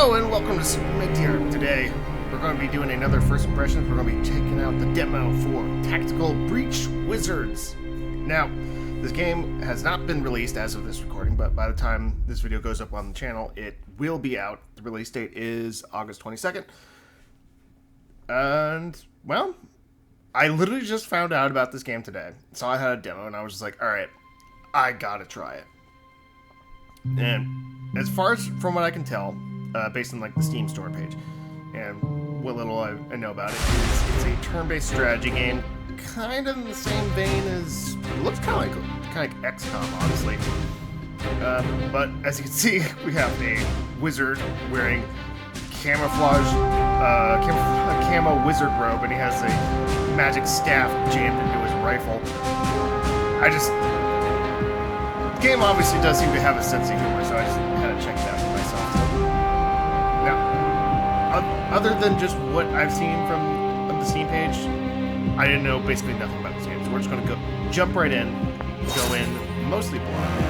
Hello and welcome to Midtier. Today we're going to be doing another first impressions. We're going to be checking out the demo for Tactical Breach Wizards. Now, this game has not been released as of this recording, but by the time this video goes up on the channel, it will be out. The release date is August 22nd. And, well, I literally just found out about this game today. So I had a demo and I was just like, alright, I gotta try it. And as far as from what I can tell, based on like the Steam store page and what little I know about it, it's a turn-based strategy game, kind of in the same vein as it looks kind of like XCOM, honestly. But as you can see, we have a wizard wearing camouflage, camo wizard robe, and he has a magic staff jammed into his rifle. The game obviously does seem to have a sense of humor, so I just had to check it out for myself. Now, other than just what I've seen from the Steam page, I didn't know basically nothing about this game, so we're just going to jump right in, go in mostly blind.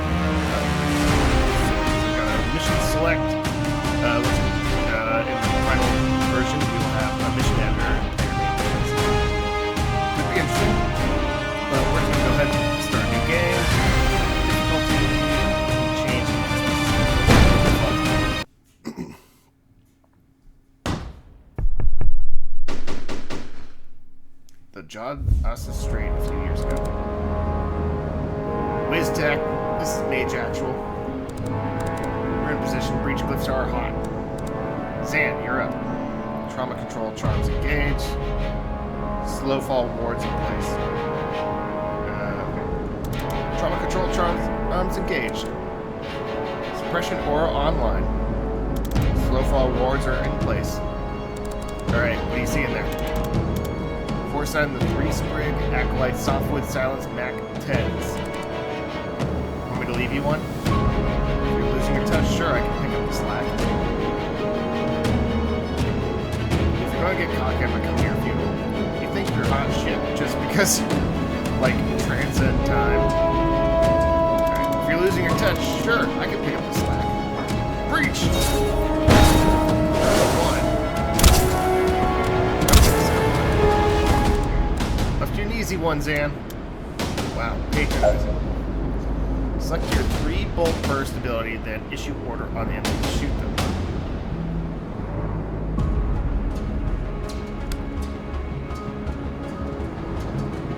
Got a mission select. In the final version, we will have a mission editor. Could be interesting, but we're going to go ahead and start a new game. The jawed us straight a few years ago. WizTech, this is Mage Actual. We're in position, breach glyphs are hot. Zan, you're up. Trauma control charms engaged. Slow fall wards in place. Trauma control charms engaged. Suppression aura online. Slow fall wards are in place. Alright, what do you see in there? Foresight in the 3-sprig, Acolyte, Softwood, Silence, Mac, Teds. Want me to leave you one? If you're losing your touch, sure, I can pick up the slack. If you're going to get cocky, I'm going to come to your funeral. You think you're hot shit just because, like, transcend time. Right. If you're losing your touch, sure, I can pick up the slack. Breach! Easy one, Zan. Wow, patronizing. Select your 3-bolt burst ability, then issue order on the enemy to shoot them.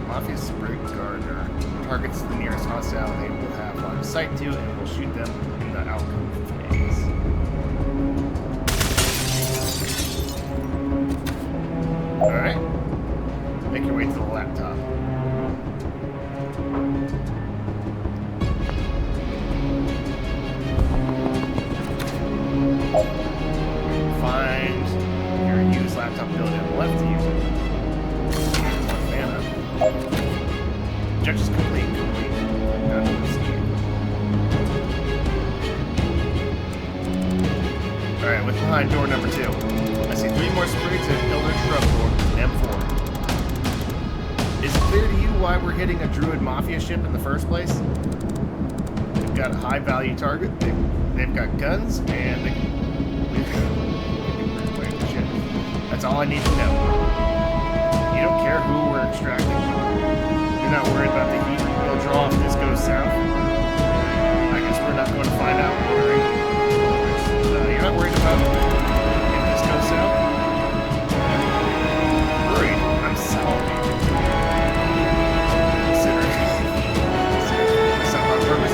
Mafia Sprig Gardener targets the nearest hostile they will have line of sight to and will shoot them in the outcome phase. Alright. Make your way to the laptop. Find your use laptop ability on the left to use it. 1 mana. Objectives complete. Alright, what's behind door number 2? I see 3 more sprigs and Elder Shrub door and M4. Is it clear to you why we're hitting a Druid Mafia ship in the first place? They've got a high-value target, they've got guns, and they can shit. That's all I need to know. You don't care who we're extracting? You're not worried about the heat we'll draw if this goes south? I guess we're not going to find out, right? You're not worried about if this goes south? Worried? I'm salty.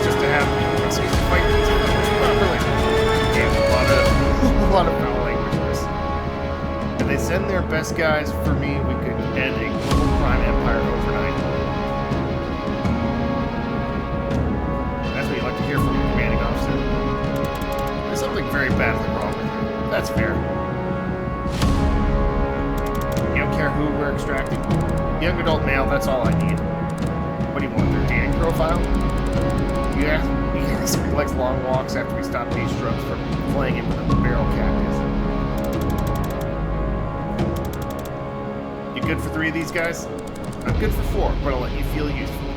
Just to have an excuse to fight these others properly. A lot of foul language in this. If they send their best guys for me, we could end a global crime empire overnight. That's what you like to hear from your commanding officer. There's something very badly wrong with you. That's fair. You don't care who we're extracting? Young adult male, that's all I need. What do you want, their dating profile? Yeah, he likes long walks after we stop these shrubs from flaying him with a barrel cactus. You good for 3 of these guys? I'm good for 4, but I'll let you feel useful.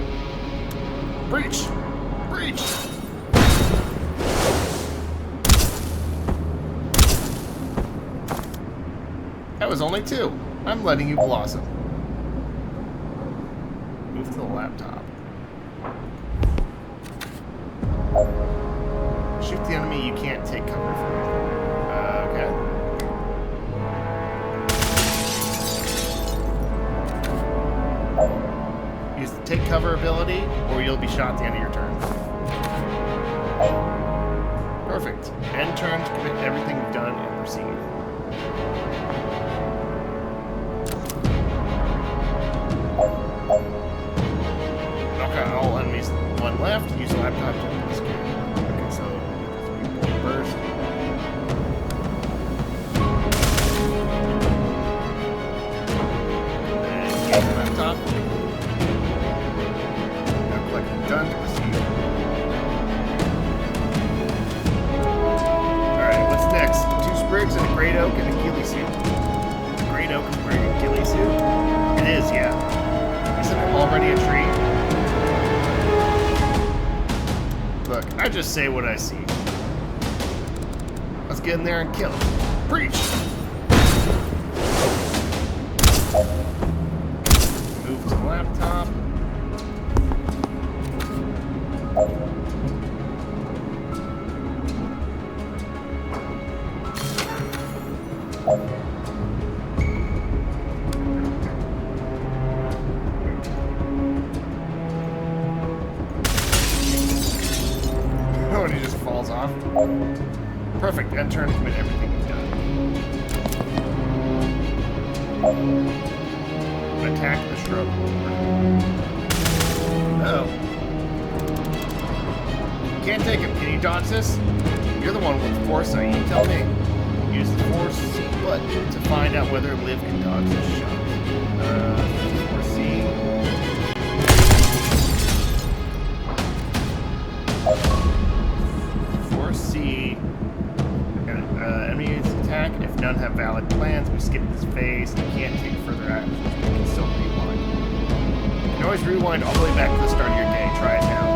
Breach! Breach! was only 2. I'm letting you blossom. Move to the laptop. Shoot the enemy you can't take cover from. Okay. Use the take cover ability, or you'll be shot at the end of your turn. Perfect. End turn to commit everything you've done and proceed. Knock out all enemies. 1 left. Use the laptop to escape. Okay, so 3 burst. And use the laptop. Now click done to proceed. Alright, what's next? 2 sprigs and a great oak and a ghillie suit. The great oak is wearing a ghillie suit? It is, yeah. Isn't it already a tree? Look, I just say what I see. Let's get in there and kill him. Preach! Move to the laptop. Oh, and he just falls off. Perfect. End turn to commit everything you've done. Attack the shrub. Oh. Can't take him. Can you dodge this? You're the one with foresight. You tell me. Use the force button to find out whether Liv can dodge this shot. Foresee. Foresee. Enemy's attack. If none have valid plans, we skip this phase. You can't take further actions. We can still rewind. You can always rewind all the way back to the start of your day. Try it now.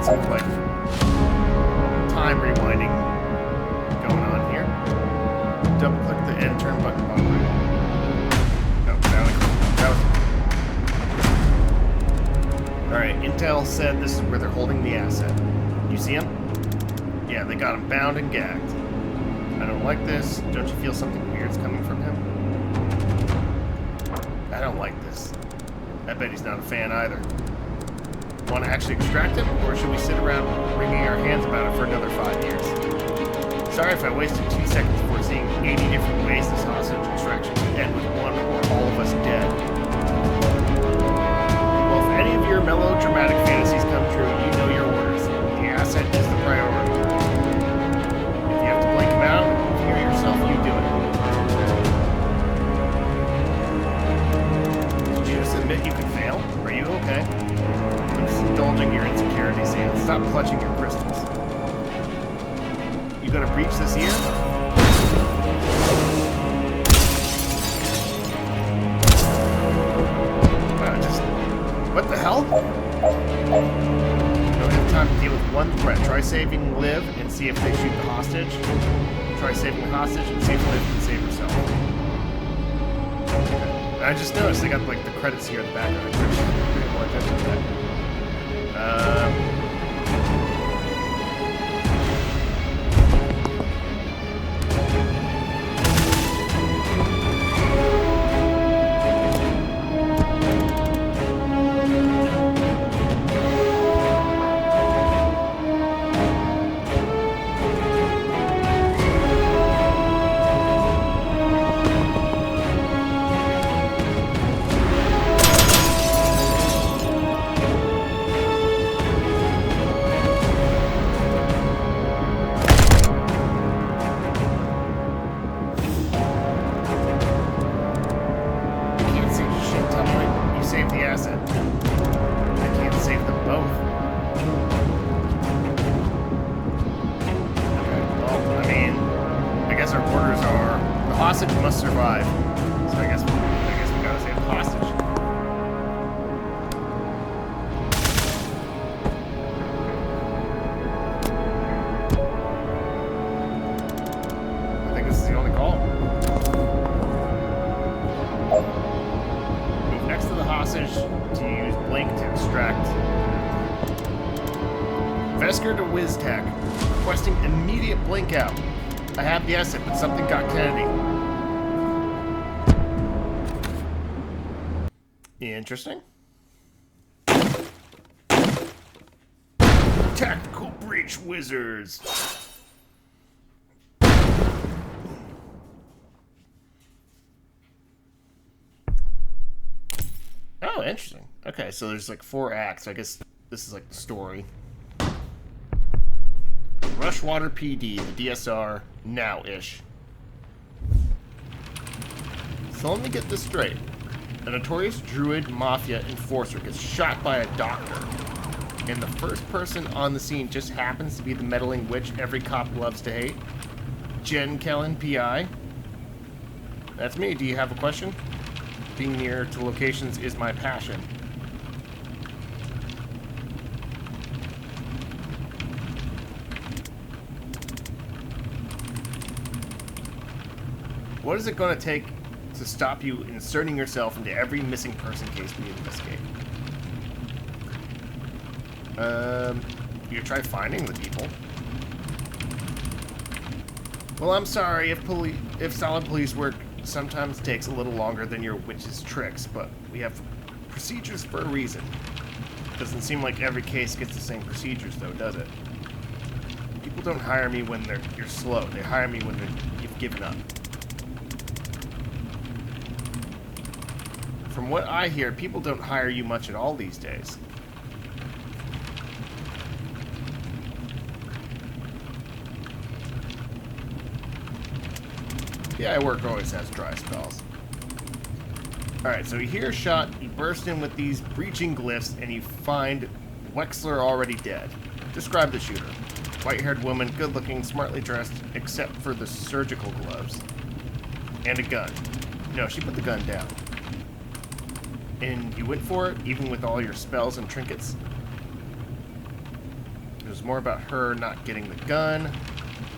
Some like time rewinding going on here. Double click the end turn button bottom right. No, that was. Alright, Intel said this is where they're holding the asset. You see him? Yeah, they got him bound and gagged. I don't like this. Don't you feel something weird's coming from him? I don't like this. I bet he's not a fan either. Want to actually extract him, or should we sit around wringing our hands about it for another 5 years? Sorry if I wasted 2 seconds foreseeing 80 different ways this hostage extraction could end with one or all of us dead. Well, if any of your melodramatic fantasies come true, you know your orders. The asset is the priority. If you have to blank him out, hear yourself, you do it. Did you just admit you could fail? Are you okay? Indulging your insecurities, and stop clutching your crystals. You gonna breach this year? What the hell? Don't have time to deal with one threat. Try saving Liv and see if they shoot the hostage. Try saving the hostage and see if Liv can save herself. I just noticed they got like the credits here in the background. I should pay more attention to that. hostage must survive. So I guess we gotta save the hostage. I think this is the only call. Move next to the hostage to use blink to extract. Vesker to WizTech, requesting immediate blink out. I have the asset, but something got Kennedy. Interesting. Tactical breach wizards. Oh, interesting. Okay, so there's like 4 acts. I guess this is like the story. Rushwater PD, the DSR, now-ish. So let me get this straight. A notorious druid mafia enforcer gets shot by a doctor, and the first person on the scene just happens to be the meddling witch every cop loves to hate? Jen Kellen, PI? That's me. Do you have a question? Being near to locations is my passion. What is it going to take to stop you inserting yourself into every missing person case we investigate? You try finding the people. Well, I'm sorry if solid police work sometimes takes a little longer than your witch's tricks, but we have procedures for a reason. Doesn't seem like every case gets the same procedures, though, does it? People don't hire me when you're slow. They hire me when you've given up. From what I hear, people don't hire you much at all these days. Yeah, work always has dry spells. Alright, so you hear a shot, you burst in with these breaching glyphs, and you find Wexler already dead. Describe the shooter. White-haired woman, good-looking, smartly dressed, except for the surgical gloves. And a gun. No, she put the gun down. And you went for it, even with all your spells and trinkets? It was more about her not getting the gun.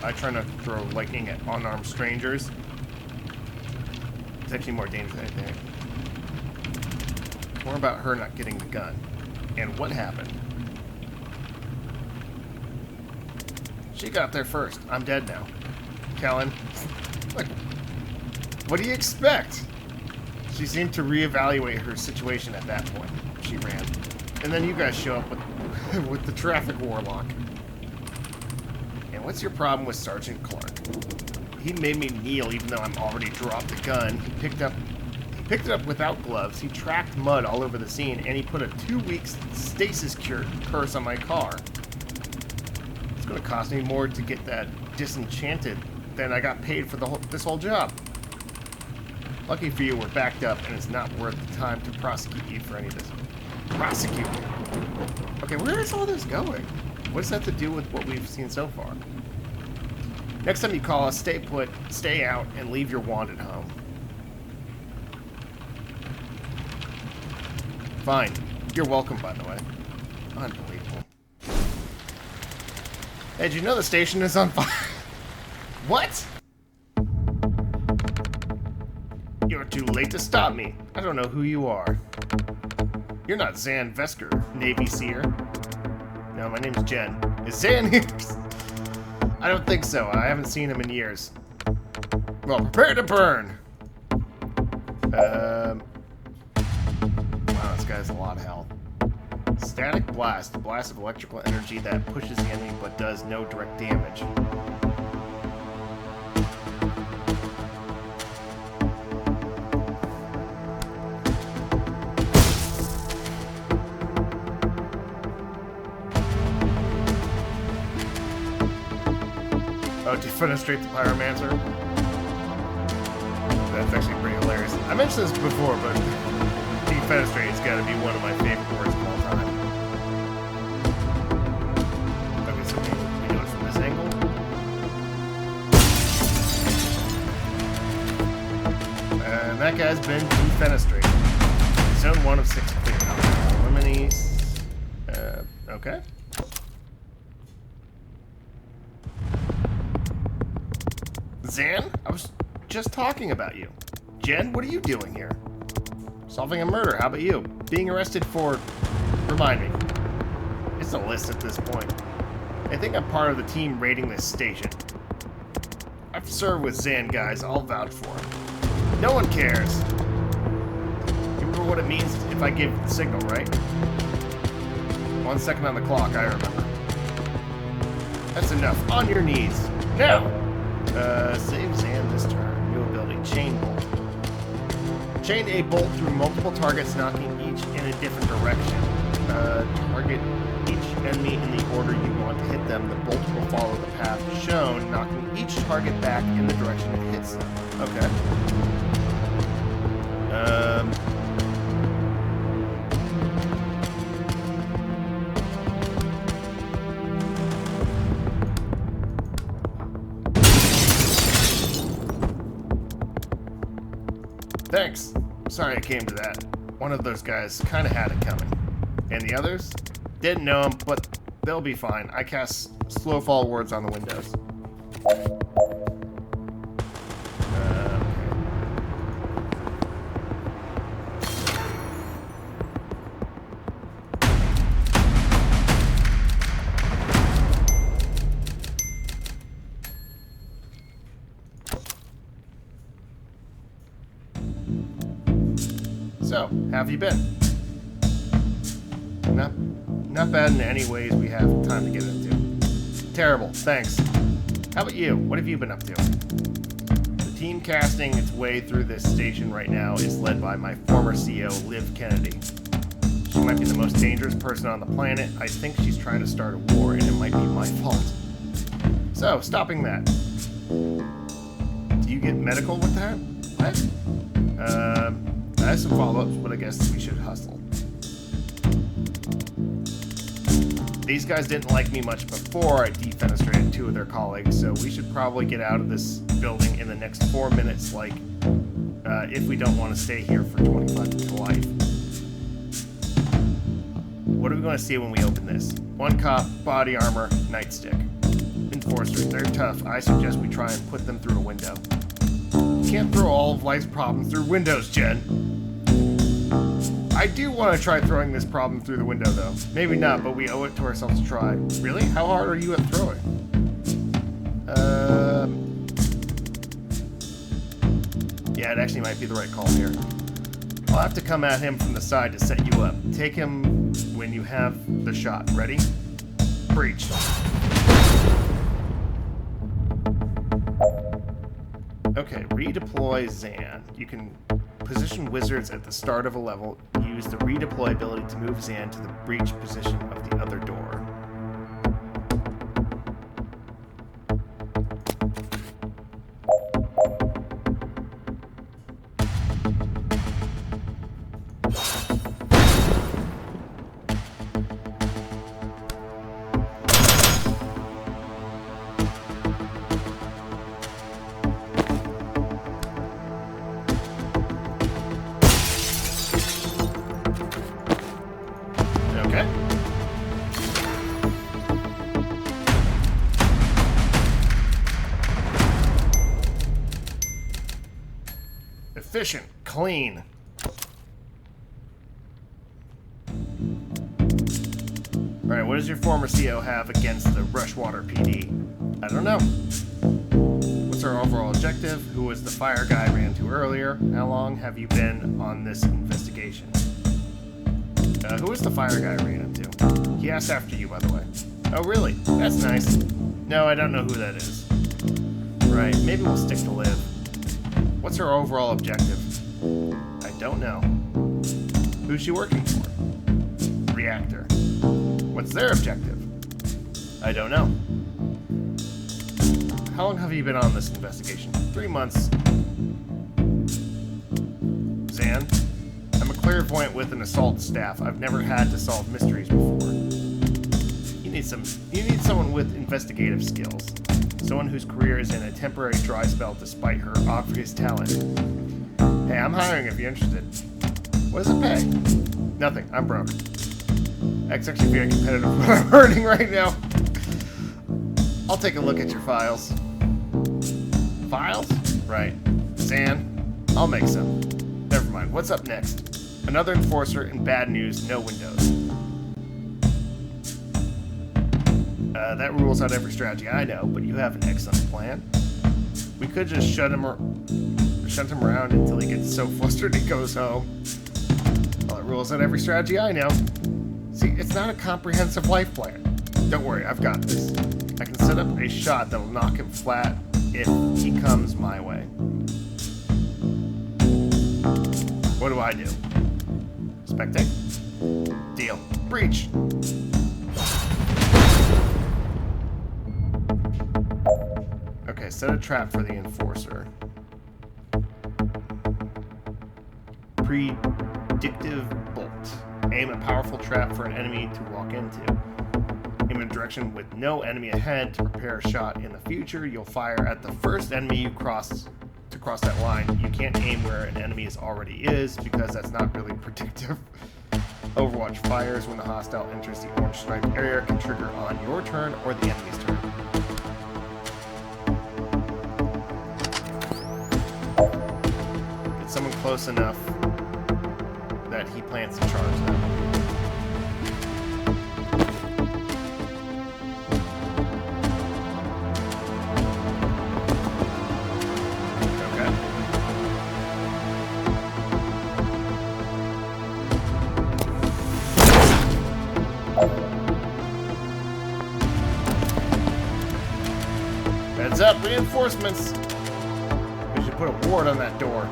I try not to throw lightning at unarmed strangers. It's actually more dangerous than anything. More about her not getting the gun. And what happened? She got there first. I'm dead now. Kellen. Like, what do you expect? She seemed to reevaluate her situation at that point. She ran. And then you guys show up with the traffic warlock. And what's your problem with Sergeant Clark? He made me kneel even though I'm already dropped the gun. He picked it up without gloves. He tracked mud all over the scene, and he put a 2-week stasis curse on my car. It's going to cost me more to get that disenchanted than I got paid for this whole job. Lucky for you, we're backed up, and it's not worth the time to prosecute you for any of this. Prosecute? Okay, where is all this going? What does that have to do with what we've seen so far? Next time you call us, stay put, stay out, and leave your wand at home. Fine. You're welcome, by the way. Unbelievable. Hey, did you know the station is on fire? What? You're too late to stop me. I don't know who you are. You're not Zan Vesker, Navy Seer. No, my name's Jen. Is Zan here? I don't think so. I haven't seen him in years. Well, prepare to burn. Wow, this guy's a lot of health. Static blast. A blast of electrical energy that pushes the enemy but does no direct damage. Oh, defenestrate the pyromancer? That's actually pretty hilarious. I mentioned this before, but defenestrate has got to be one of my favorite words of all time. Okay, so we do it from this angle. And that guy's been defenestrated. Zone 1 of 6 clear. Eliminate. Okay. Zan, I was just talking about you. Jen, what are you doing here? Solving a murder. How about you? Being arrested for... Remind me. It's a list at this point. I think I'm part of the team raiding this station. I've served with Zan guys. I'll vouch for him. No one cares. You remember what it means if I give the signal, right? 1 second on the clock, I remember. That's enough. On your knees. Now! Save Zan this turn. New ability. Chain bolt. Chain a bolt through multiple targets, knocking each in a different direction. Target each enemy in the order you want to hit them. The bolt will follow the path shown, knocking each target back in the direction it hits them. Okay. Thanks. Sorry it came to that. One of those guys kind of had it coming. And the others? Didn't know them, but they'll be fine. I cast slow fall words on the windows. So, how have you been? Not bad in any ways we have time to get into. Terrible, thanks. How about you? What have you been up to? The team casting its way through this station right now is led by my former CEO, Liv Kennedy. She might be the most dangerous person on the planet. I think she's trying to start a war, and it might be my fault. So, stopping that. Do you get medical with that? What? I have some follow-ups, but I guess we should hustle. These guys didn't like me much before I defenestrated 2 of their colleagues, so we should probably get out of this building in the next 4 minutes, if we don't want to stay here for 25 to life. What are we going to see when we open this? 1 cop, body armor, nightstick. Enforcers, they're tough. I suggest we try and put them through a window. You can't throw all of life's problems through windows, Jen. I do want to try throwing this problem through the window, though. Maybe not, but we owe it to ourselves to try. Really? How hard are you at throwing? Yeah, it actually might be the right call here. I'll have to come at him from the side to set you up. Take him when you have the shot. Ready? Breach. Okay, redeploy Zan. You can position wizards at the start of a level. Use the redeploy ability to move Zan to the breach position of the other door. Efficient, clean. Alright, what does your former CO have against the Rushwater PD? I don't know. What's our overall objective? Who was the fire guy I ran into earlier? How long have you been on this investigation? Who was the fire guy I ran into? He asked after you, by the way. Oh, really? That's nice. No, I don't know who that is. Right, maybe we'll stick to Liv. What's her overall objective? I don't know. Who's she working for? Reactor. What's their objective? I don't know. How long have you been on this investigation? 3 months. Zan, I'm a clairvoyant with an assault staff. I've never had to solve mysteries before. You need someone with investigative skills. Someone whose career is in a temporary dry spell despite her obvious talent. Hey, I'm hiring if you're interested. What does it pay? Nothing. I'm broke. That's actually very competitive with what I'm earning right now. I'll take a look at your files. Files? Right. Sand? I'll make some. Never mind. What's up next? Another enforcer and bad news, no windows. That rules out every strategy I know, but you have an excellent plan. We could just shut him around until he gets so flustered he goes home. Well, it rules out every strategy I know. See, it's not a comprehensive life plan. Don't worry, I've got this. I can set up a shot that'll knock him flat if he comes my way. What do I do? Spectate? Deal. Breach. Okay, set a trap for the enforcer. Predictive bolt. Aim a powerful trap for an enemy to walk into. Aim in a direction with no enemy ahead to prepare a shot. In the future, you'll fire at the first enemy you cross that line. You can't aim where an enemy already is because that's not really predictive. Overwatch fires when the hostile enters the orange striped area can trigger on your turn or the enemy's turn. Get someone close enough that he plants a charge them. Heads up, reinforcements! We should put a ward on that door.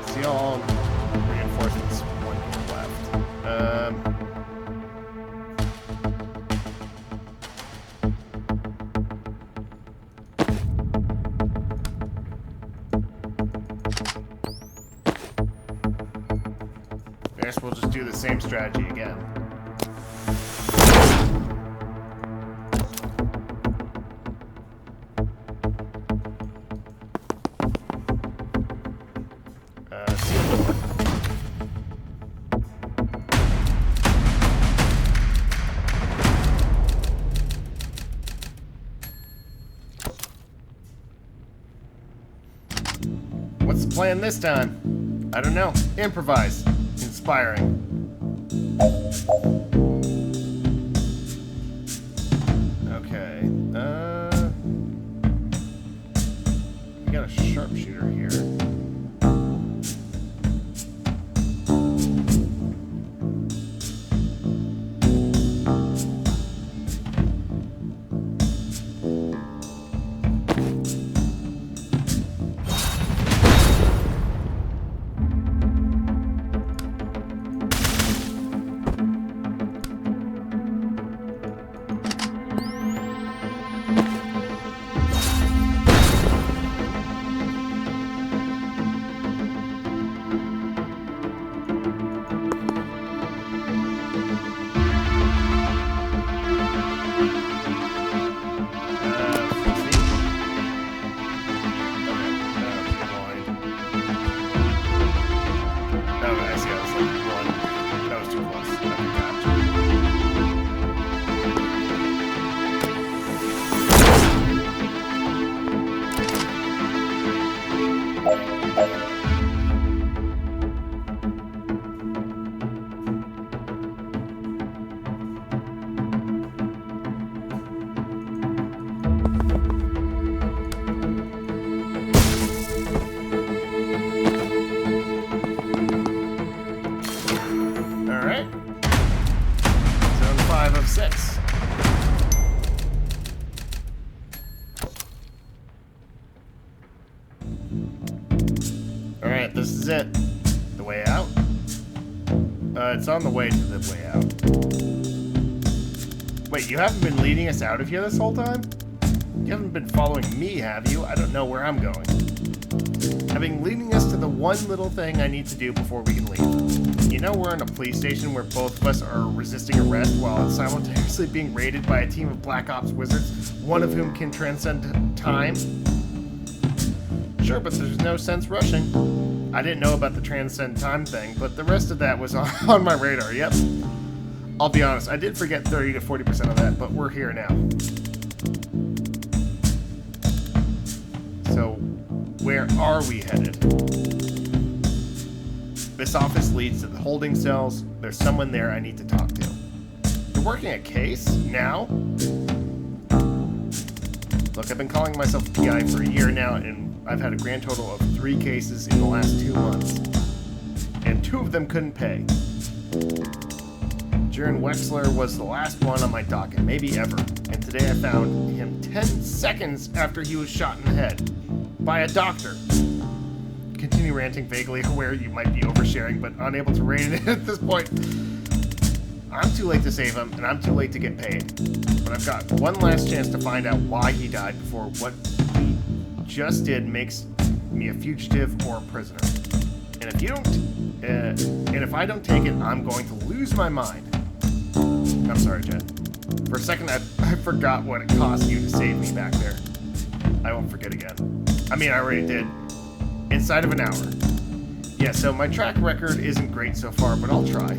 See all reinforcements. One left. I guess we'll just do the same strategy again. What's the plan this time? I don't know. Improvise. Inspiring. Okay. We got a sharpshooter here. Alright, this is it. The way out? It's on the way to the way out. Wait, you haven't been leading us out of here this whole time? You haven't been following me, have you? I don't know where I'm going. Having leading us to the one little thing I need to do before we can leave. You know we're in a police station where both of us are resisting arrest while simultaneously being raided by a team of Black Ops wizards, one of whom can transcend time? Sure, but there's no sense rushing. I didn't know about the transcend time thing, but the rest of that was on my radar, yep. I'll be honest, I did forget 30 to 40% of that, but we're here now. So, where are we headed? This office leads to the holding cells. There's someone there I need to talk to. You're working a case? Now? Look, I've been calling myself a PI for a year now, and I've had a grand total of 3 cases in the last 2 months. And 2 of them couldn't pay. Jaron Wexler was the last one on my docket, maybe ever. And today I found him 10 seconds after he was shot in the head. By a doctor. Continue ranting, vaguely aware you might be oversharing, but unable to rein it in at this point. I'm too late to save him, and I'm too late to get paid. But I've got one last chance to find out why he died before what he just did makes me a fugitive or a prisoner. And if I don't take it, I'm going to lose my mind. I'm sorry, Jen. For a second, I forgot what it cost you to save me back there. I won't forget again. I mean, I already did. Inside of an hour. Yeah, so my track record isn't great so far, but I'll try.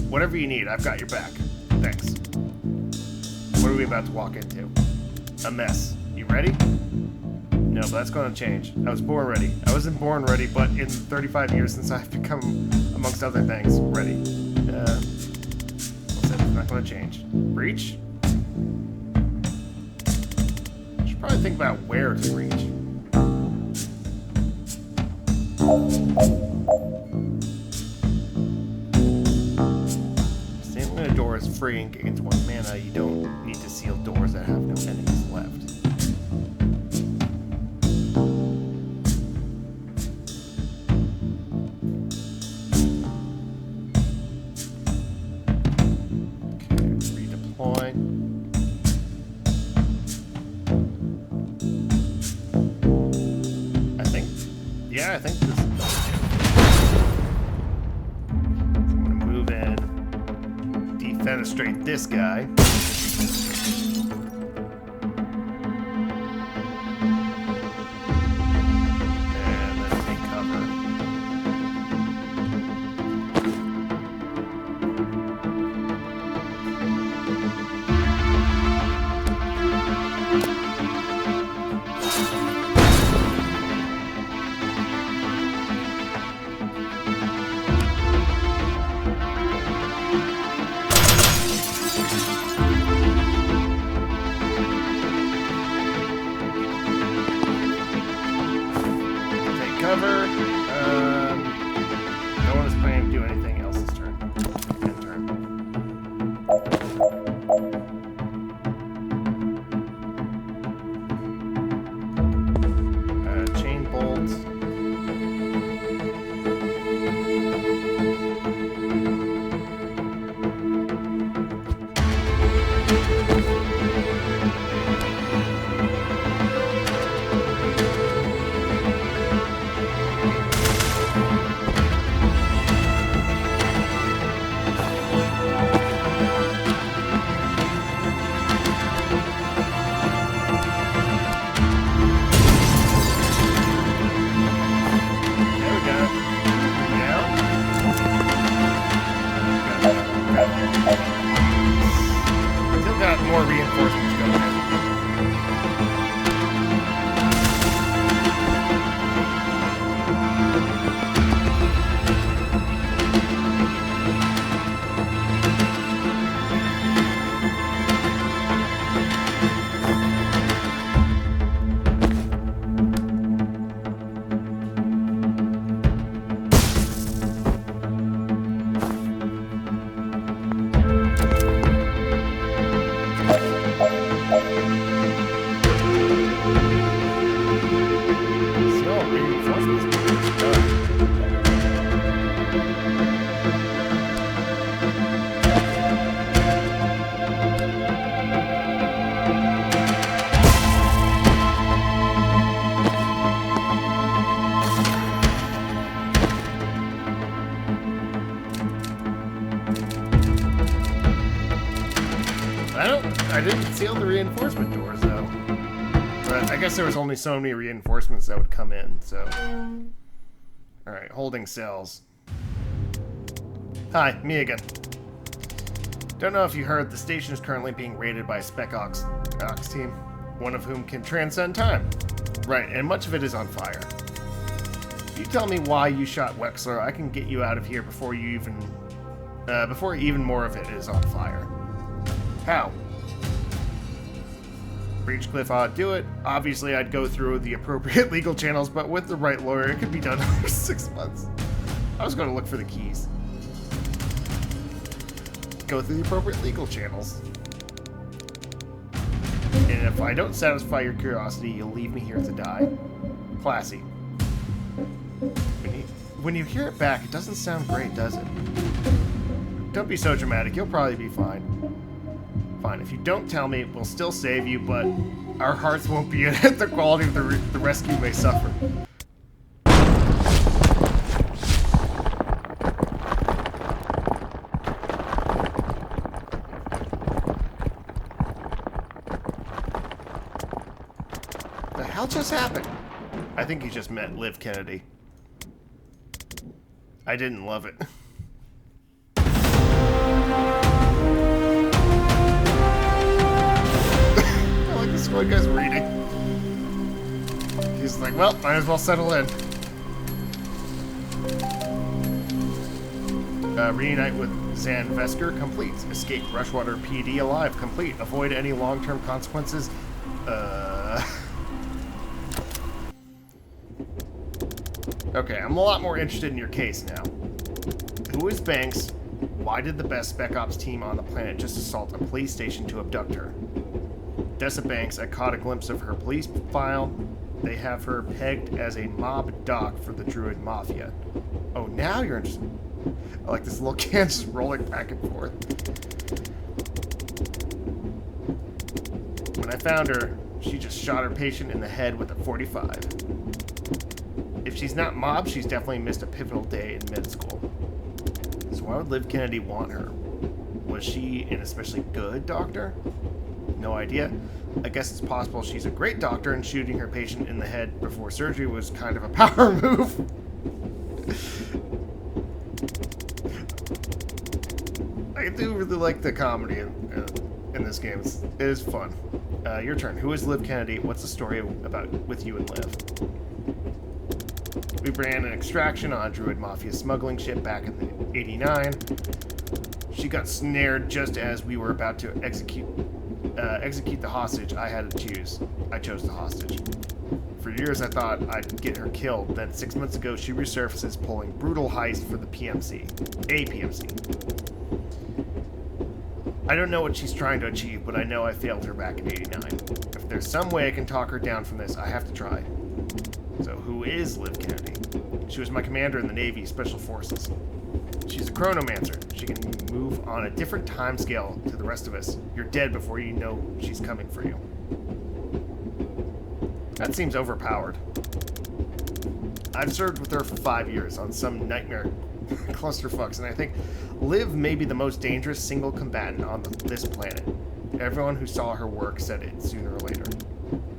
Whatever you need, I've got your back. Thanks. What are we about to walk into? A mess. You ready? No, but that's going to change. I was born ready. I wasn't born ready, but in 35 years since I've become, amongst other things, ready. It's not going to change. Breach? I should probably think about where to breach. Standing in a door is free and gains 1 mana. You don't need to seal doors that have no enemies left. I think this. I'm gonna move in, defenestrate this guy. And then take cover. Cover. No one is planning to do anything else this turn. End turn. Chain bolt. More reinforcements going in. I didn't seal the reinforcement doors though. But I guess there was only so many reinforcements that would come in, so... Alright, holding cells. Hi, me again. Don't know if you heard, the station is currently being raided by a Spec Ops team, one of whom can transcend time. Right, and much of it is on fire. If you tell me why you shot Wexler, I can get you out of here before even more of it is on fire. How? Breachcliff ought to do it. Obviously, I'd go through the appropriate legal channels, but with the right lawyer, it could be done over 6 months. I was going to look for the keys. Go through the appropriate legal channels. And if I don't satisfy your curiosity, you'll leave me here to die. Classy. When you hear it back, it doesn't sound great, does it? Don't be so dramatic. You'll probably be fine. Fine. If you don't tell me, we'll still save you, but our hearts won't be at the quality of the rescue may suffer. The hell just happened? I think he just met Liv Kennedy. I didn't love it. I like this one guy's reading. He's like, well, might as well settle in. Reunite with Zan Vesker, complete. Escape Rushwater PD alive, complete. Avoid any long-term consequences. Okay, I'm a lot more interested in your case now. Who is Banks? Why did the best Spec Ops team on the planet just assault a police station to abduct her? Dessa Banks, I caught a glimpse of her police file. They have her pegged as a mob doc for the Druid Mafia. Oh, now you're interested. I like this little can just rolling back and forth. When I found her, she just shot her patient in the head with a .45. If she's not mob, she's definitely missed a pivotal day in med school. So why would Liv Kennedy want her? Was she an especially good doctor? No idea. I guess it's possible she's a great doctor and shooting her patient in the head before surgery was kind of a power move. I do really like the comedy in this game. It is fun. Your turn. Who is Liv Kennedy? What's the story about with you and Liv? We ran an extraction on a Druid Mafia smuggling ship back in the '89. She got snared just as we were about to execute the hostage. I had to choose. I chose the hostage. For years I thought I'd get her killed. Then 6 months ago she resurfaces pulling brutal heist for the PMC. A PMC. I don't know what she's trying to achieve, but I know I failed her back in '89. If there's some way I can talk her down from this, I have to try. So who is Liv Kennedy? She was my commander in the Navy Special Forces. She's a chronomancer. She can move on a different time scale to the rest of us. You're dead before you know she's coming for you. That seems overpowered. I've served with her for 5 years on some nightmare clusterfucks, and I think Liv may be the most dangerous single combatant on this planet. Everyone who saw her work said it sooner or later.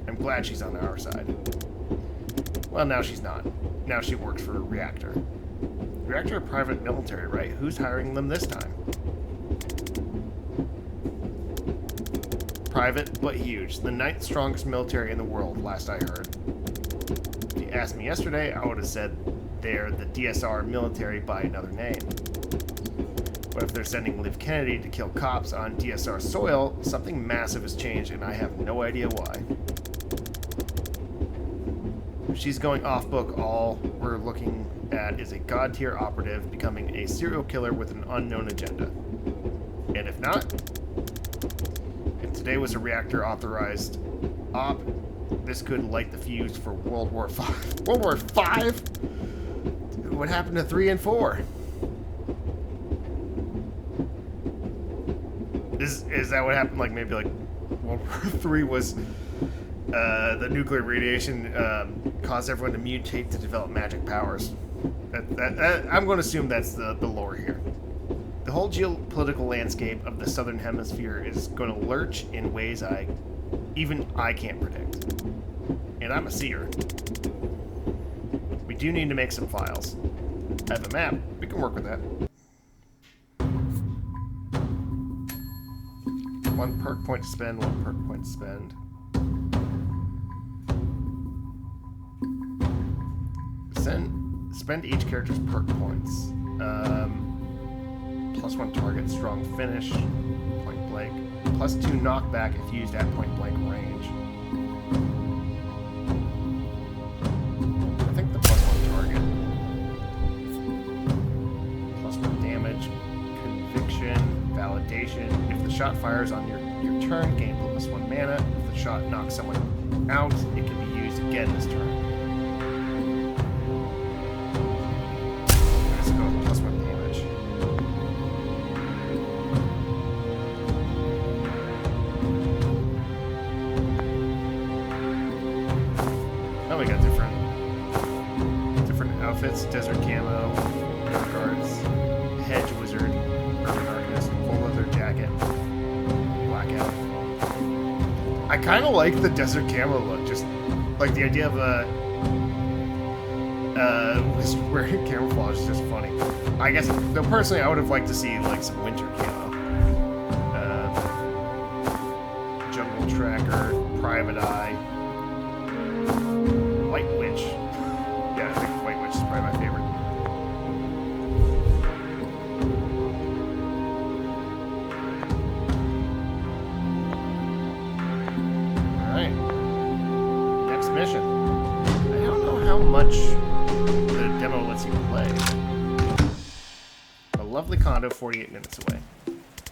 I'm glad she's on our side. Well, now she's not. Now she works for Reactor. Reactor are private military, right? Who's hiring them this time? Private, but huge. The 9th strongest military in the world, last I heard. If you asked me yesterday, I would have said they're the DSR military by another name. But if they're sending Liv Kennedy to kill cops on DSR soil, something massive has changed, and I have no idea why. She's going off-book. All we're looking at is a god-tier operative becoming a serial killer with an unknown agenda. And if not, if today was a reactor-authorized op, this could light the fuse for World War V. World War V? Dude, what happened to 3 and 4? Is that what happened? Like maybe like World War III was the nuclear radiation caused everyone to mutate to develop magic powers. I'm going to assume that's the lore here. The whole geopolitical landscape of the Southern Hemisphere is going to lurch in ways even I can't predict. And I'm a seer. We do need to make some files. I have a map. We can work with that. 1 perk point to spend, 1 perk point to spend. Spend each character's perk points. +1 target, strong finish, point blank. +2 knockback if used at point blank range. I think the +1 target. +1 damage, conviction, validation. If the shot fires on your turn, gain +1 mana. If the shot knocks someone out, it can be used again this turn. Let's go with +1 damage. Oh, we got different outfits: desert camo, guards, hedge wizard, urban arcanist, full leather jacket, blackout. I kind of like the desert camo look, just like the idea of wearing camouflage is just funny. I guess, though, personally, I would have liked to see like some winter camo. Jungle tracker, private eye, white witch. Yeah, I think white witch is probably my favorite. Alright. Next mission. I don't know how much the demo lets you play. A lovely condo 48 minutes away.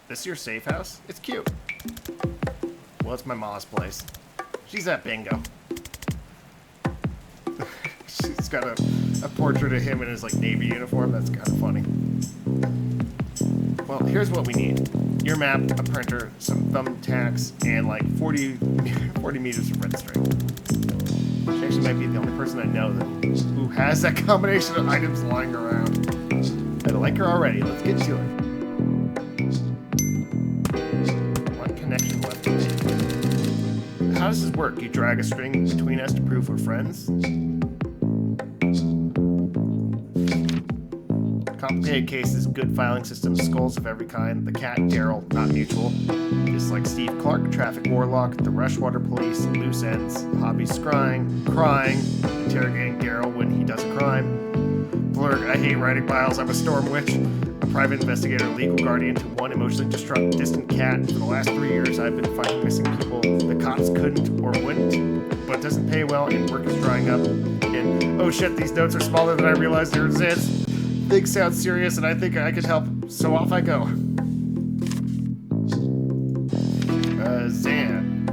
This your safe house? It's cute. Well, it's my ma's place. She's at bingo. She's got a portrait of him in his like Navy uniform. That's kind of funny. Well, here's what we need. Your map, a printer, some thumbtacks, and like 40 meters of red string. She actually might be the only person I know who has that combination of items lying around. I like her already. Let's get to it. One connection left to make. How does this work? You drag a string between us to prove we're friends? Complicated cases, good filing systems, skulls of every kind. The cat, Daryl, not mutual. Just like Steve Clark, traffic warlock, the Rushwater police, loose ends, hobbies crying, interrogating Daryl when he does a crime. Blurg, I hate writing files, I'm a storm witch. A private investigator, legal guardian to one emotionally distraught, distant cat. For the last 3 years, I've been finding missing people the cops couldn't or wouldn't, but it doesn't pay well and work is drying up. And, oh shit, these notes are smaller than I realized they exist. Things sound serious and I think I could help, so off I go. Zan.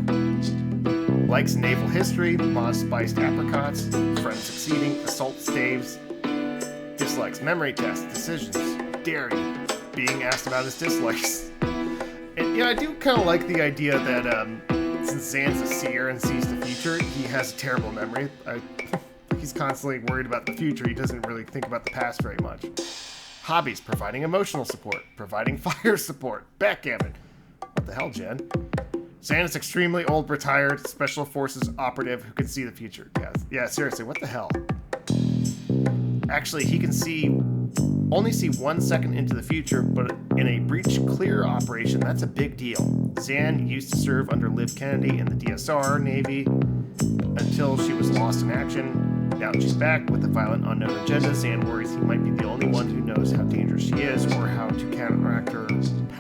Likes naval history, moss-spiced apricots, friends succeeding, assault staves. Dislikes memory tests, decisions, dairy, being asked about his dislikes. And yeah, I do kind of like the idea that since Zan's a seer and sees the future, he has a terrible memory. He's constantly worried about the future. He doesn't really think about the past very much. Hobbies: providing emotional support, providing fire support, backgammon. What the hell, Jen? Zan is extremely old, retired, special forces operative who can see the future. Yeah, seriously, what the hell? Actually, he can only see 1 second into the future, but in a breach clear operation, that's a big deal. Zan used to serve under Liv Kennedy in the DSR Navy until she was lost in action. Now she's back with a violent unknown agenda. Zan worries he might be the only one who knows how dangerous she is or how to counteract her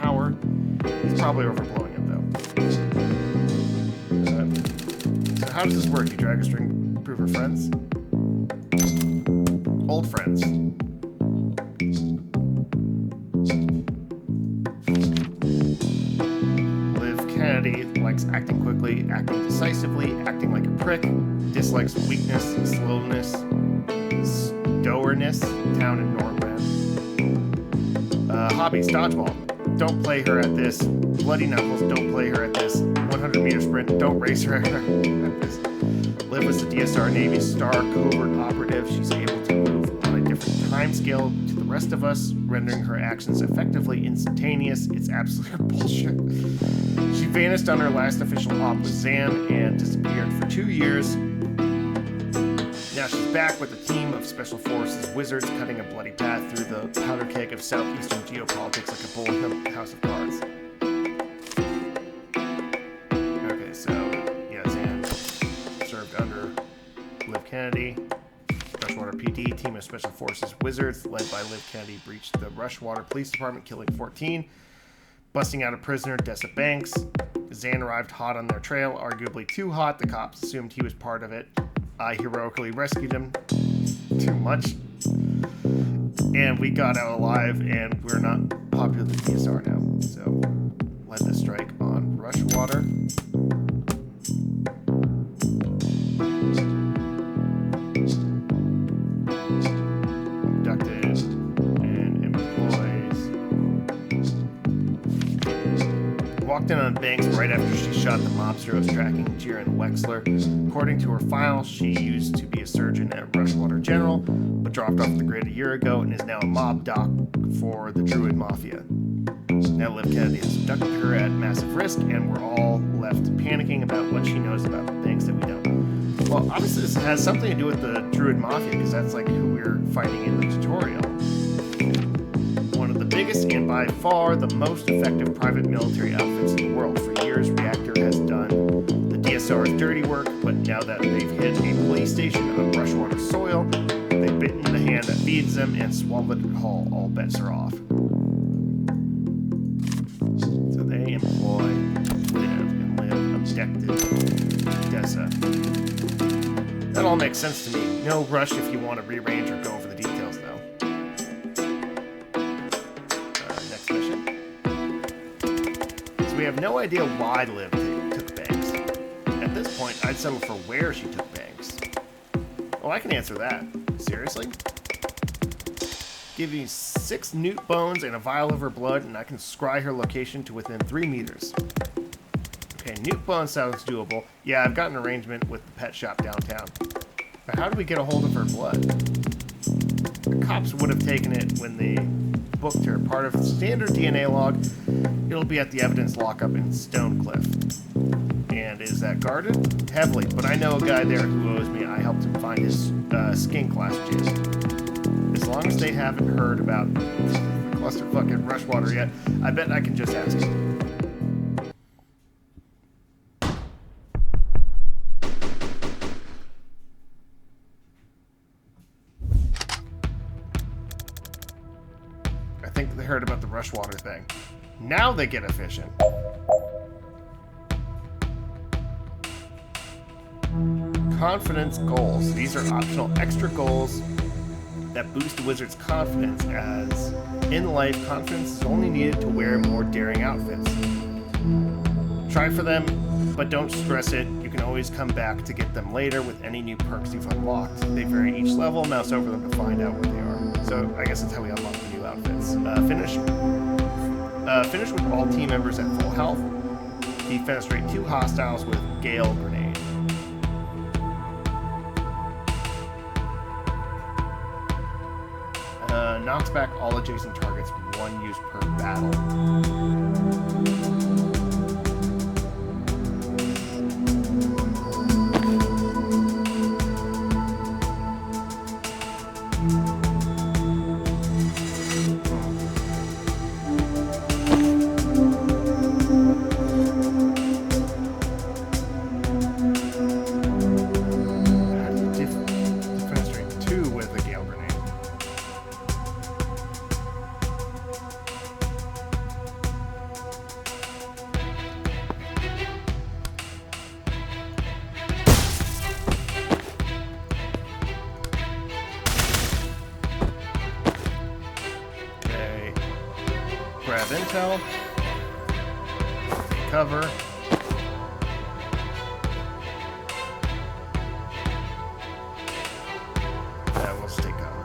power. He's probably overblowing it, though. So how does this work? You drag a string, prove her friends? Old friends. Liv Kennedy likes acting quickly, acting decisively, acting like a prick, dislikes weakness, slowness, stoerness, town and Norman. Hobbies: dodgeball. Don't play her at this. Bloody knuckles. Don't play her at this. 100-meter sprint. Don't race her at this. Liv was the DSR Navy star covert operative. She's able to move on a different time scale to the rest of us, rendering her actions effectively instantaneous. It's absolute bullshit. She vanished on her last official op with Zan and disappeared for 2 years. Now she's back with a team of special forces wizards cutting a bloody path through the powder keg of southeastern geopolitics like a bull in a house of cards. Okay, so yeah, Zan served under Liv Kennedy. Rushwater PD, team of special forces wizards led by Liv Kennedy breached the Rushwater Police Department, killing 14. Busting out a prisoner, Dessa Banks. Zan arrived hot on their trail, arguably too hot. The cops assumed he was part of it. I heroically rescued him. Too much. And we got out alive, and we're not popular with DSR now. So, led the strike on Rushwater. Abducted and employs. Walked in on Banks right after she shot the mobster who was tracking Jiren Wexler. According to her file, she used to be a surgeon at Rushwater General, but dropped off the grid a year ago and is now a mob doc for the Druid Mafia. Now Liv Kennedy has abducted her at massive risk, and we're all left panicking about what she knows about Banks that we don't. Well, obviously this has something to do with the Druid Mafia, because that's like who we're fighting in the tutorial. One of the biggest and by far the most effective private military outfits in the world. For years, Reactor has done the DSR's dirty work, but now that they've hit a police station on Rushwater soil, they've bitten the hand that feeds them and swallowed it whole. All bets are off. So they employ Liv abducted Dessa. That all makes sense to me. No rush if you want to rearrange or go over the details, though. Next mission. So we have no idea why Liv took Banks. At this point, I'd settle for where she took Banks. Oh, I can answer that. Seriously? Give me 6 newt bones and a vial of her blood, and I can scry her location to within 3 meters. Okay, newt bones sounds doable. Yeah, I've got an arrangement with the pet shop downtown. But how do we get a hold of her blood? The cops would have taken it when they booked her. Part of standard DNA log. It'll be at the evidence lockup in Stonecliff. And is that guarded? Heavily, but I know a guy there who owes me. I helped him find his skink last year. As long as they haven't heard about clusterfuck at Rushwater yet, I bet I can just ask him. I think they heard about the Rushwater thing. Now they get efficient. Confidence goals. These are optional extra goals that boost the wizard's confidence, as in life, confidence is only needed to wear more daring outfits. Try for them, but don't stress it. You can always come back to get them later with any new perks you've unlocked. They vary each level. Mouse over them to find out where they are. So I guess that's how we unlock the new outfits. Finish with all team members at full health. Defenestrate 2 hostiles with Gale Grenade. Knocks back all adjacent targets, 1 use per battle. Grab intel, cover, we'll stay cover.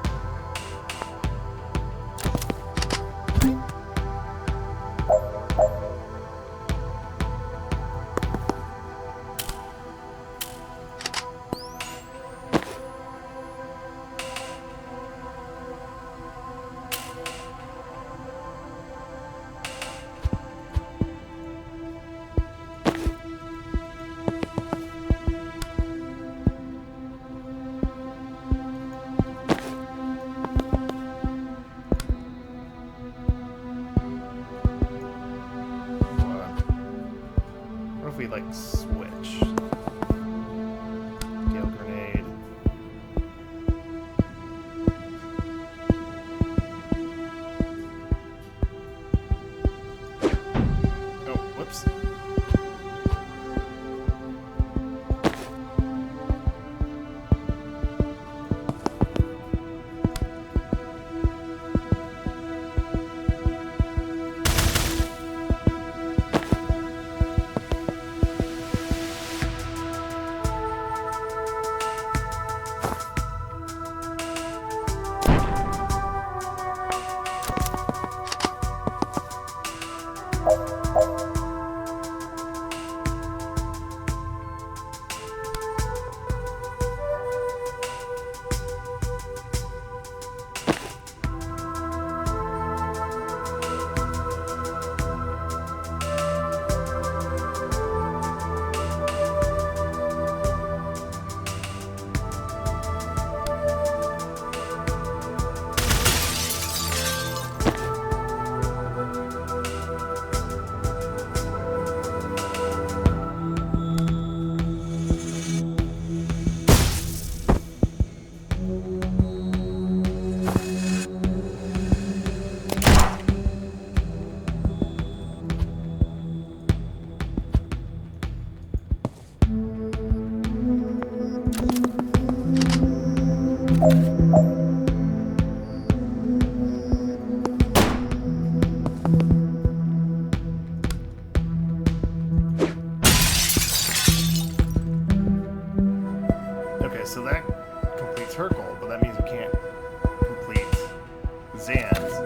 Zans.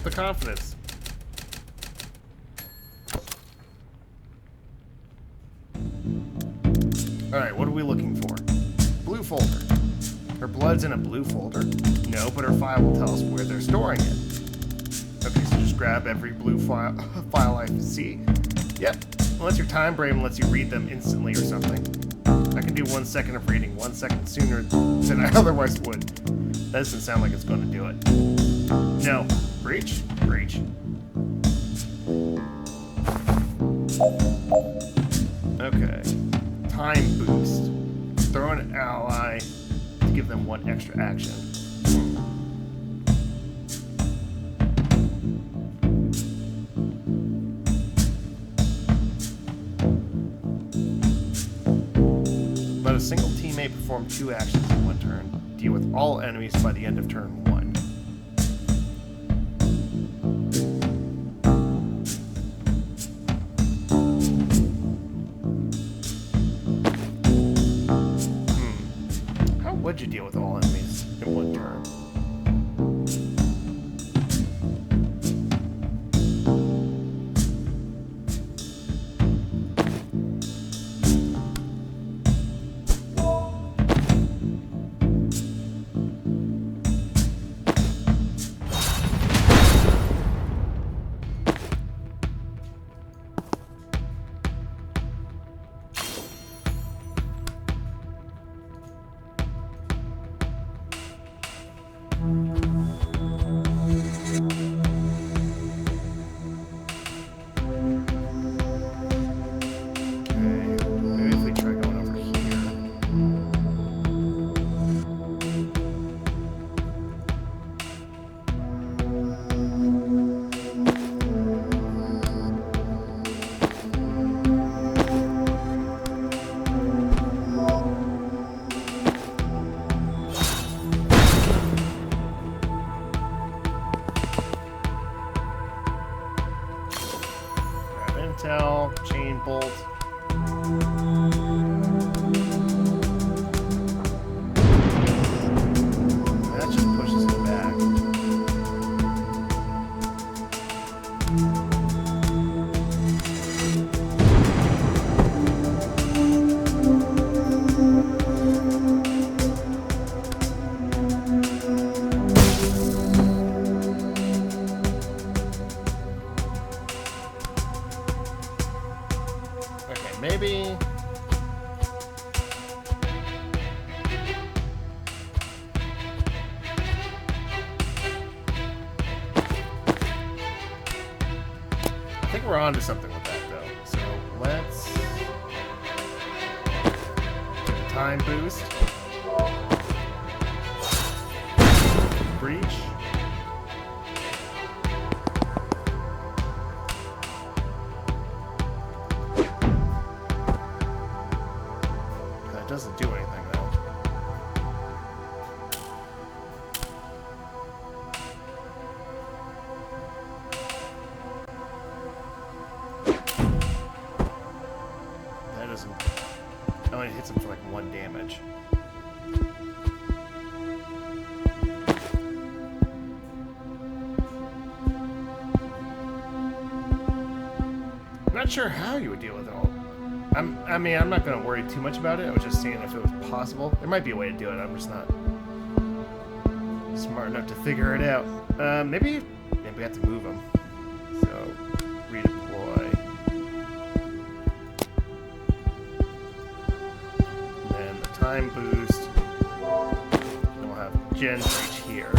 The confidence. Alright, what are we looking for? Blue folder. Her blood's in a blue folder? No, but her file will tell us where they're storing it. Okay, so just grab every blue file I see. Yep. Unless your time brain lets you read them instantly or something. I can do 1 second of reading 1 second sooner than I otherwise would. That doesn't sound like it's going to do it. No. Breach? Breach. Okay. Time boost. Throw an ally to give them 1 extra action. Let a single teammate perform 2 actions in 1 turn. Deal with all enemies by the end of turn 1. Would you deal with all enemies in 1 turn? Chain bolt. That just pushes it back. Maybe. I think we're on to something with that, though. So let's get a time boost. Breach. Doesn't do anything though. That doesn't. It only hits him for like 1 damage. I'm not sure how you would deal with it all. I mean, I'm not going to worry too much about it. I was just seeing if it was possible. There might be a way to do it. I'm just not smart enough to figure it out. Maybe we have to move them. So, redeploy. And then the time boost. And we'll have Jen reach here.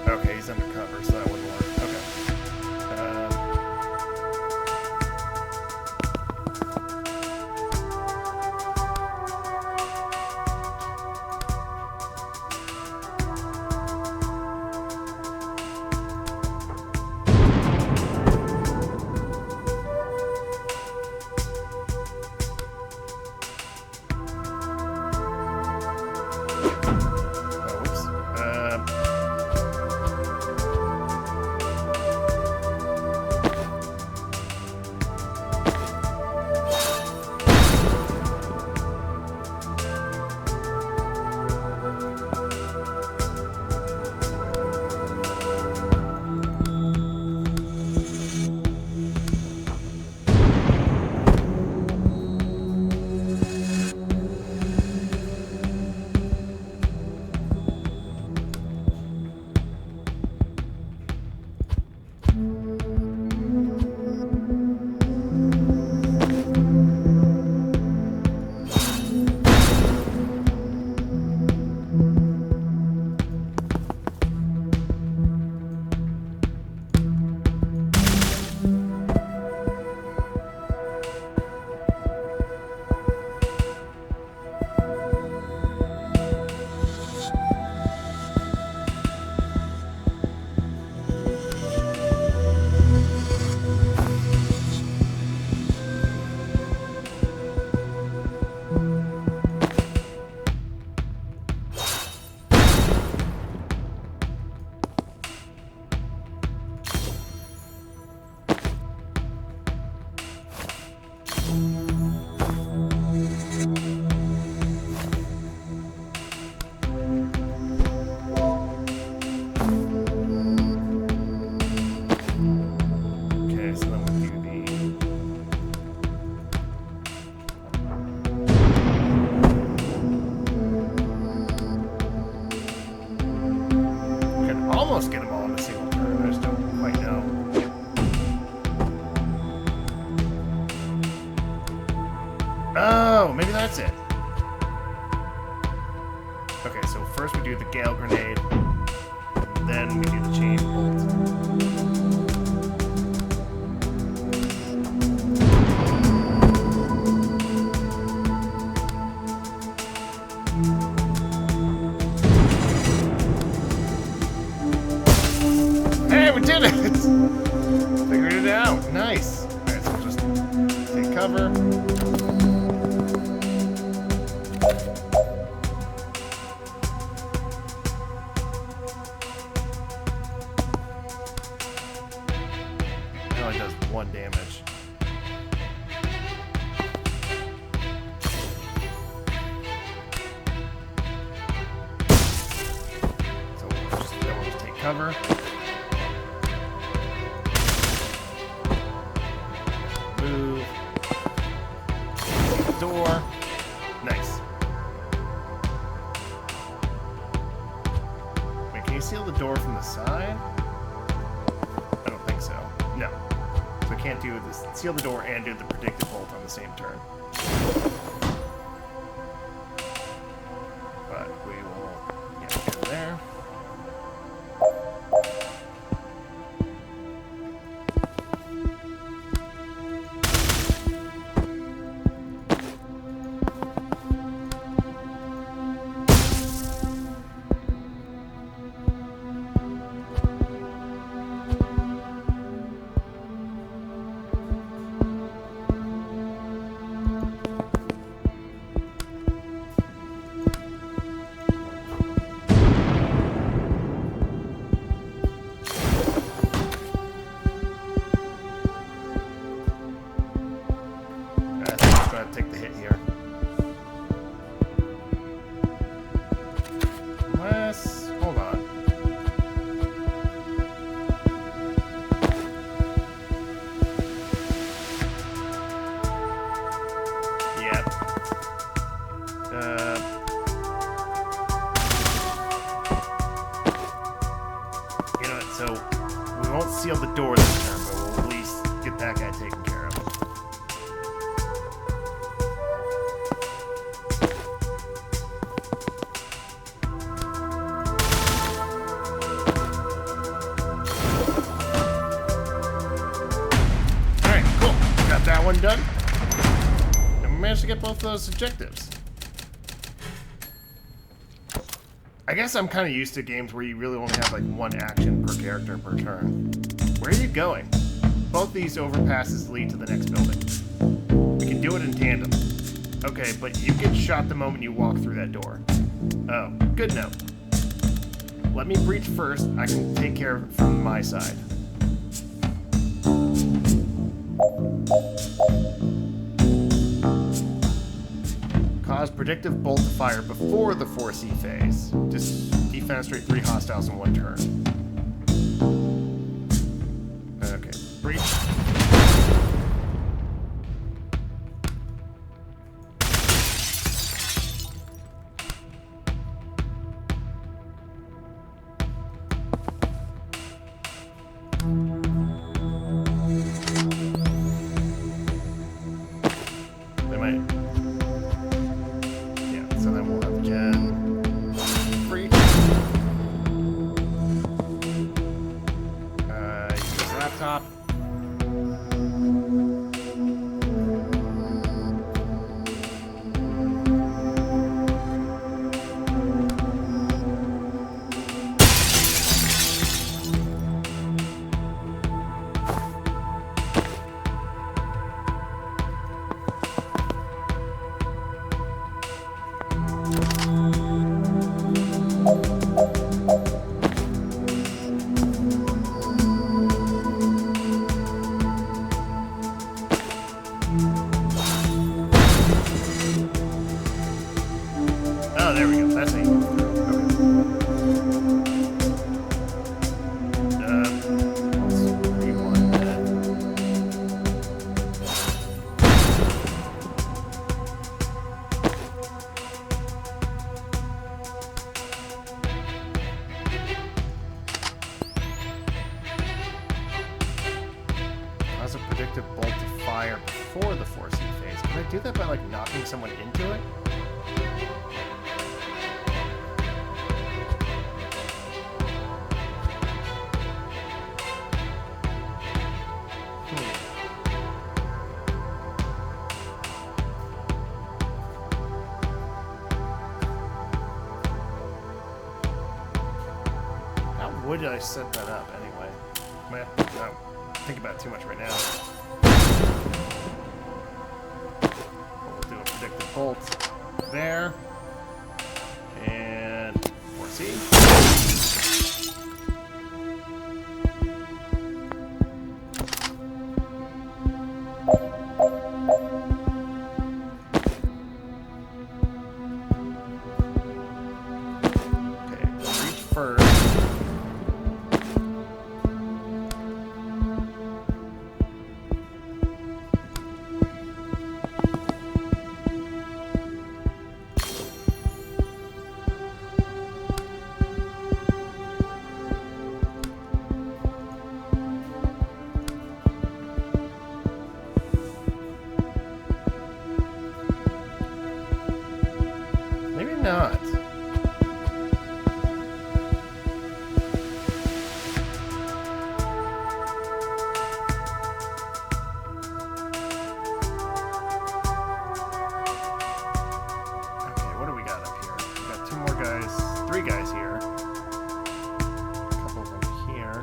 Okay, he's undercover, so that wouldn't work. Okay. Almost get them all in a single turn. I just don't quite know. Oh, maybe that's it. Okay, so first we do the Gale Grenade, then we do the Chain Bolt. Did it! Figured it out. Nice. Alright, so we'll just take cover. It only does 1 damage. So we'll just take cover. Move. Door. Nice. Wait, can you seal the door from the side? I don't think so. No. So I can't do this. Seal the door and do the predicted bolt on the same turn. But we will get in there. You know what, so we won't seal the door this turn, but we'll at least get that guy taken care of. Alright, cool. Got that one done. And we managed to get both of those objectives. I guess I'm kind of used to games where you really only have like one action per character per turn. Where are you going? Both these overpasses lead to the next building. We can do it in tandem. Okay, but you get shot the moment you walk through that door. Oh, good note. Let me breach first. I can take care of it from my side. Cause predictive bolt to fire before the 4C phase. Just defenestrate 3 hostiles in 1 turn. Okay, breach. They might. So then we'll have Jen breach. Use laptop. Oh, there we go. That's how you move through. Okay. Let's rewind that. How's a predictive bolt to fire before the 4C phase? Can I do that by like knocking someone into it? How would I set that up anyway? Meh, no. Think about it too much right now. We'll do a predictive bolt there. And 4C. Okay, reach first. Maybe not. Okay, what do we got up here? We got 2 more guys, 3 guys here. A couple of them here.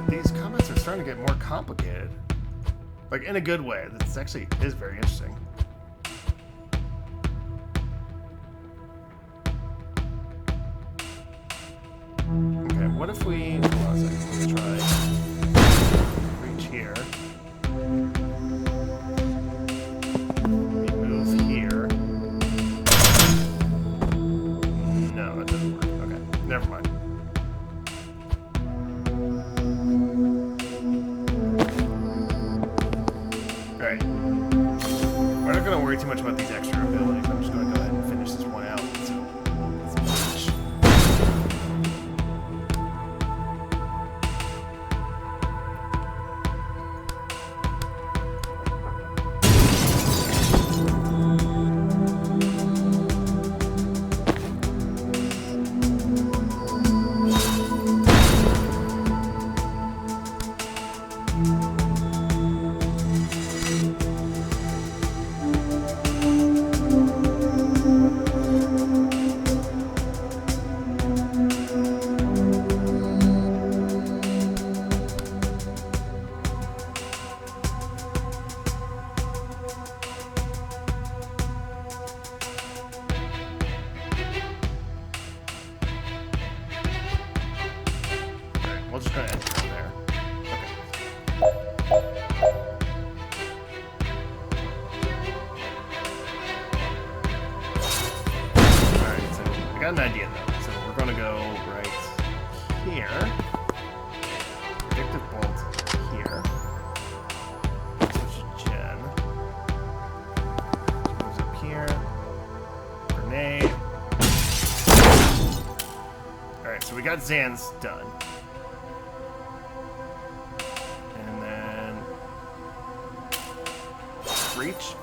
These comments are starting to get more complicated. Like, in a good way. This actually is very interesting. Okay, what if we... Hold on a second. Let's try... reach here. We move here. No, that doesn't work. Okay, never mind. Alright. We're not going to worry too much about these extra abilities. I'm just going to go ahead and finish this one out. We'll just go ahead and enter there. Okay. Alright, so I got an idea though. So we're gonna go right here. Predictive bolt here. Switch to Jen. Moves up here. Grenade. Alright, so we got Zan's done. Reach.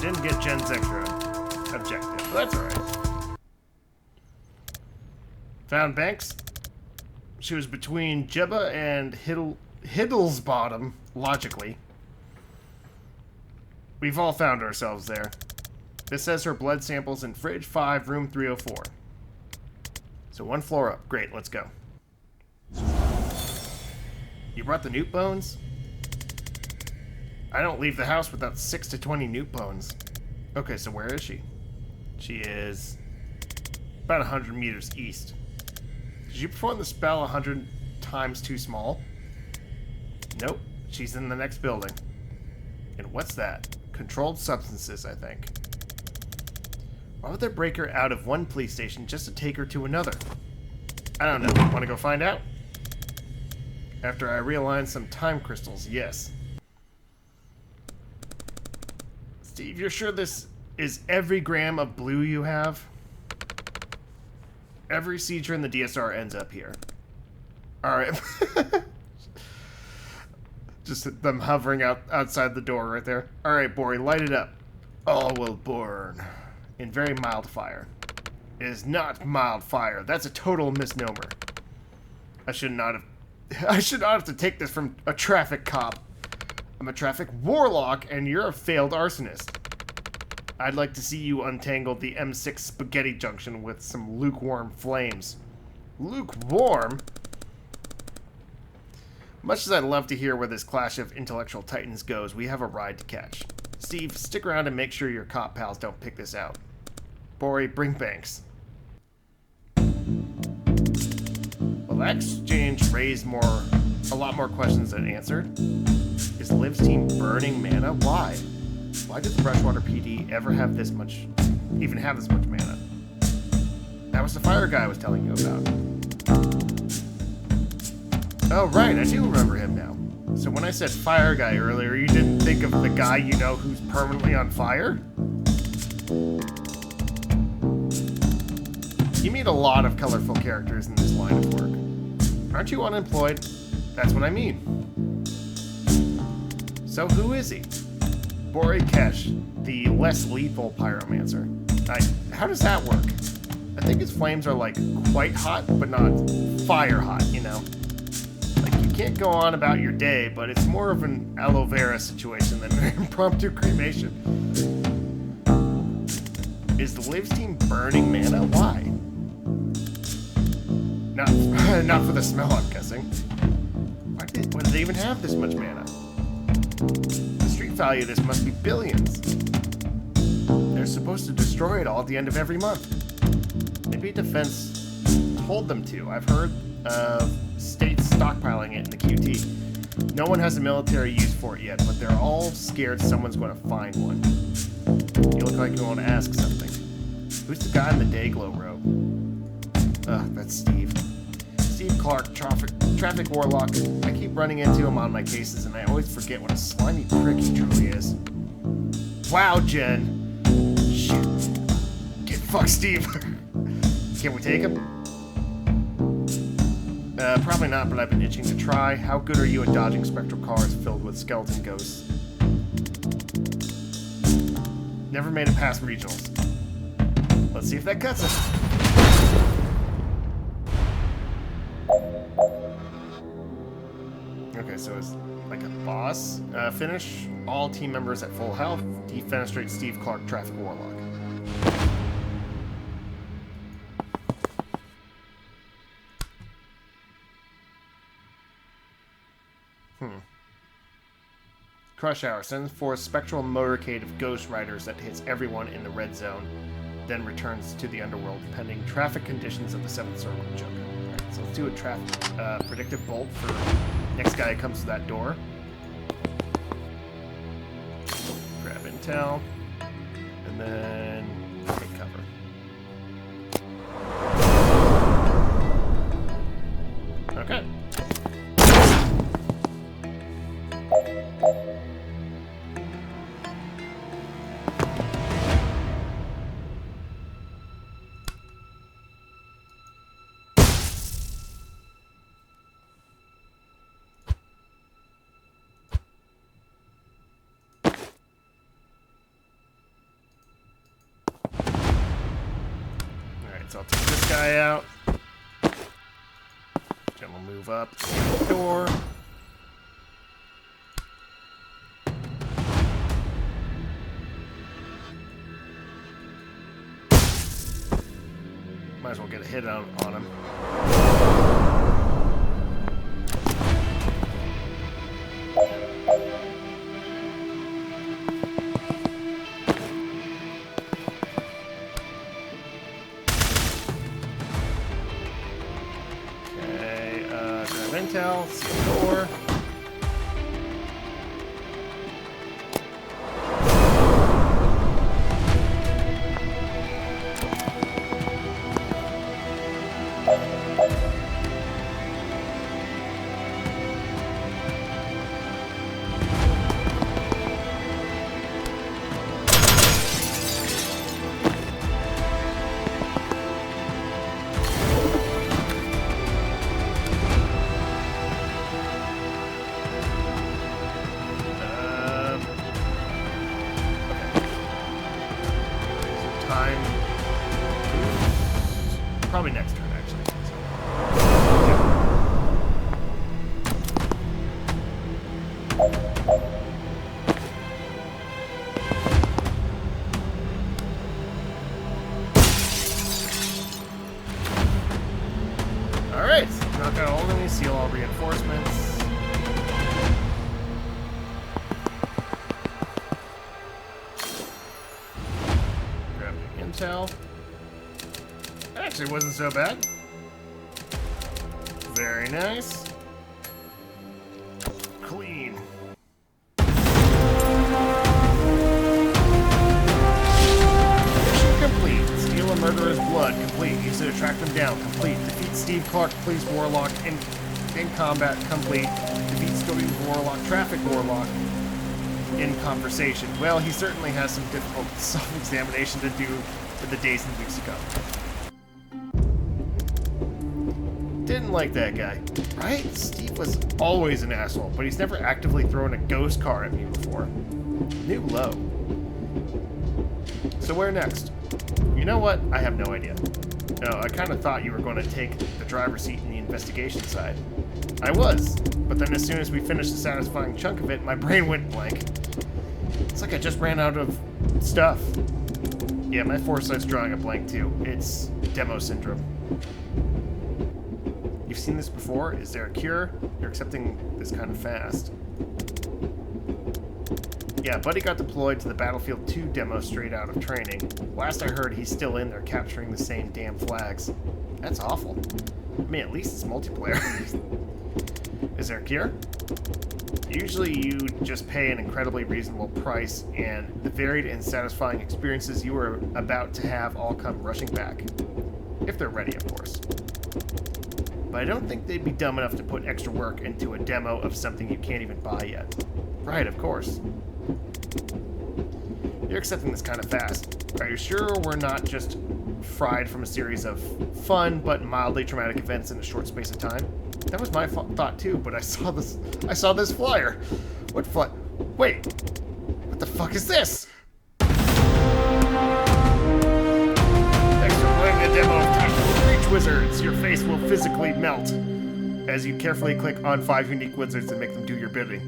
Didn't get Jen's extra objective, but that's alright. Found Banks. She was between Jebba and Hiddlesbottom, logically. We've all found ourselves there. This says her blood samples in fridge 5, room 304. So one floor up. Great, let's go. You brought the newt bones? I don't leave the house without 6 to 20 newt bones. Okay, so where is she? She is about 100 meters east. Did you perform the spell 100 times too small? Nope, she's in the next building. And what's that? Controlled substances, I think. Why would they break her out of one police station just to take her to another? I don't know. Want to go find out? After I realign some time crystals, yes. Steve, you're sure this is every gram of blue you have? Every seizure in the DSR ends up here. Alright. Just them hovering outside the door right there. Alright, Bori, light it up. All will burn in very mild fire. It is not mild fire. That's a total misnomer. I should not have to take this from a traffic cop. I'm a traffic warlock, and you're a failed arsonist. I'd like to see you untangle the M6 spaghetti junction with some lukewarm flames. Lukewarm? Much as I'd love to hear where this clash of intellectual titans goes, we have a ride to catch. Steve, stick around and make sure your cop pals don't pick this out. Bori, bring Banks. that exchange raised a lot more questions than it answered. Is Liv's team burning mana? Why? Why did the Brushwater PD ever have this much, even have this much mana? That was the fire guy I was telling you about. Oh, right, I do remember him now. So when I said fire guy earlier, you didn't think of the guy you know who's permanently on fire? You meet a lot of colorful characters in this line of work. Aren't you unemployed? That's what I mean. So who is he? Borikesh, the less lethal pyromancer. How does that work? I think his flames are like quite hot, but not fire hot, you know? Like you can't go on about your day, but it's more of an aloe vera situation than an impromptu cremation. Is the Lives team burning mana? Why? Not for the smell, I'm guessing. Why do they even have this much mana? The street value of this must be billions. They're supposed to destroy it all at the end of every month. Maybe Defense told them to. I've heard of states stockpiling it in the QT. No one has a military use for it yet, but they're all scared someone's going to find one. You look like you want to ask something. Who's the guy in the Dayglow robe? That's Steve. Steve Clark, traffic warlock. I keep running into him on my cases, and I always forget what a slimy prick he truly is. Wow, Jen. Shit. Get fucked, Steve. Can we take him? Probably not, but I've been itching to try. How good are you at dodging spectral cars filled with skeleton ghosts? Never made it past regionals. Let's see if that cuts it. Okay, so it's like a boss finish. All team members at full health. Defenestrate Steve Clark, traffic warlock. Crush Hour sends forth spectral motorcade of ghost riders that hits everyone in the red zone, then returns to the underworld pending traffic conditions of the 7th Circle Choke. Alright, so let's do a traffic predictive bolt for next guy who comes to that door. Grab intel, and then take cover. Okay. So I'll take this guy out. Then we'll move up to the door. Might as well get a hit on him. Intel, see the door. Probably next turn, actually. So, alright, knock out all enemies, seal all reinforcements. Grab the intel. Actually wasn't so bad. Very nice. Clean. Mission complete. Steal a murderer's blood. Complete. Use it to track them down. Complete. Defeat Steve Clark, police warlock in combat. Complete. Defeat Scotty warlock, traffic warlock in conversation. Well, he certainly has some difficult self-examination to do for the days and weeks to come. Didn't like that guy. Right? Steve was always an asshole, but he's never actively thrown a ghost car at me before. New low. So where next? You know what? I have no idea. No, I kind of thought you were going to take the driver's seat in the investigation side. I was, but then as soon as we finished the satisfying chunk of it, my brain went blank. It's like I just ran out of stuff. Yeah, my foresight's drawing a blank too. It's demo syndrome. You've seen this before? Is there a cure? You're accepting this kind of fast. Yeah, Buddy got deployed to the Battlefield 2 demo straight out of training. Last I heard, he's still in there capturing the same damn flags. That's awful. I mean, at least it's multiplayer. Is there a cure? Usually you just pay an incredibly reasonable price, and the varied and satisfying experiences you are about to have all come rushing back. If they're ready, of course. But I don't think they'd be dumb enough to put extra work into a demo of something you can't even buy yet. Right, of course. You're accepting this kind of fast. Are you sure we're not just fried from a series of fun but mildly traumatic events in a short space of time? That was my thought too, but I saw this flyer. What flyer? Wait. What the fuck is this? Thanks for playing the demo of Tactical Breach Wizards. Your face will physically melt as you carefully click on 5 unique wizards and make them do your bidding.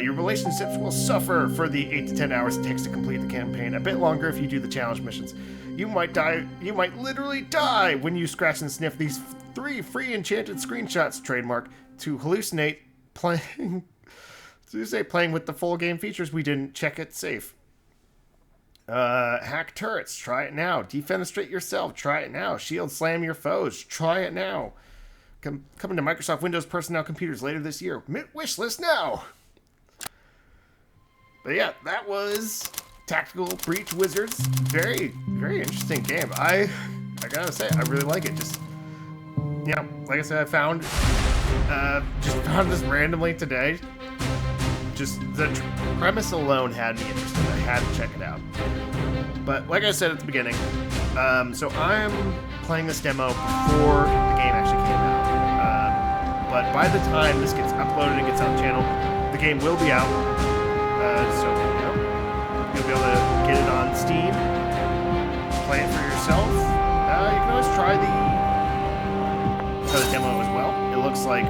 Your relationships will suffer for the 8 to 10 hours it takes to complete the campaign. A bit longer if you do the challenge missions. You might die. You might literally die when you scratch and sniff these 3 free enchanted screenshots, trademark, to hallucinate playing. To say playing with the full game features. We didn't check it safe. Hack turrets. Try it now. Defenestrate yourself. Try it now. Shield slam your foes. Try it now. Coming to Microsoft Windows personnel computers later this year. Wish list now. But yeah, that was Tactical Breach Wizards. Very, very interesting game. I gotta say, I really like it. Just, you know, like I said, I found this randomly today. Just the premise alone had me interested. I had to check it out. But like I said at the beginning, so I'm playing this demo before the game actually came out. But by the time this gets uploaded and gets on the channel, the game will be out. So, you know, you'll be able to get it on Steam, play it for yourself. You can always try the demo as well. It looks like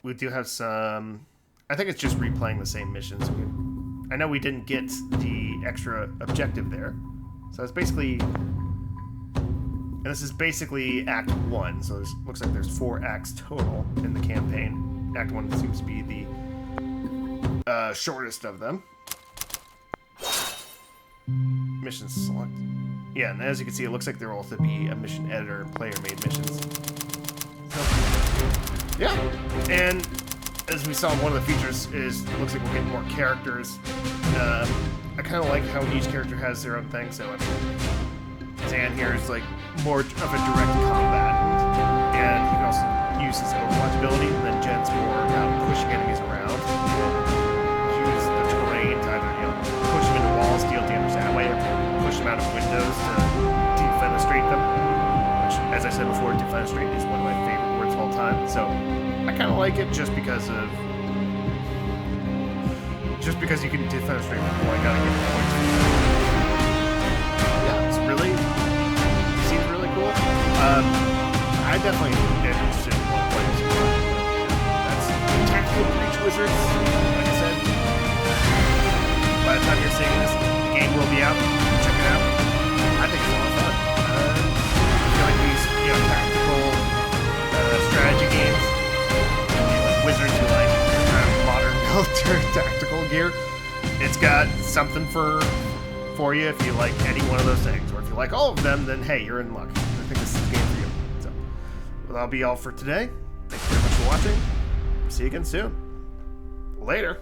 we do have some... I think it's just replaying the same missions. I know we didn't get the extra objective there. So it's basically... And this is basically Act 1, so it looks like there's 4 acts total in the campaign. Act 1 seems to be the shortest of them. Mission select. Yeah, and as you can see, it looks like there will also be a mission editor and player-made missions. So, yeah, and as we saw, one of the features is it looks like we'll get more characters. I kind of like how each character has their own thing. So I mean, Zan here is like more of a direct combatant, and he can also use his Overwatch ability. And then Jen's more about pushing enemies around. Use the terrain to either, you know, push them into walls, deal damage that way, or push them out of windows to defenestrate them. Which, as I said before, defenestrate is one of my favorite words of all time. So I kind of like it just because you can defenestrate people. I gotta get points. Yeah, it's really seems really cool. I definitely get interested in one playing Supah. That's Tactical Breach Wizards. Like I said, by the time you're seeing this, the game will be out. Check it out. I think it's a lot of fun. I feel like these, you know, tactical strategy games, like Wizards who like modern military tactical gear. It's got something for you if you like any one of those things, or if you like all of them, then hey, you're in luck. I think this is the game for you. So, well, that'll be all for today. Thank you very much for watching. See you again soon. Later.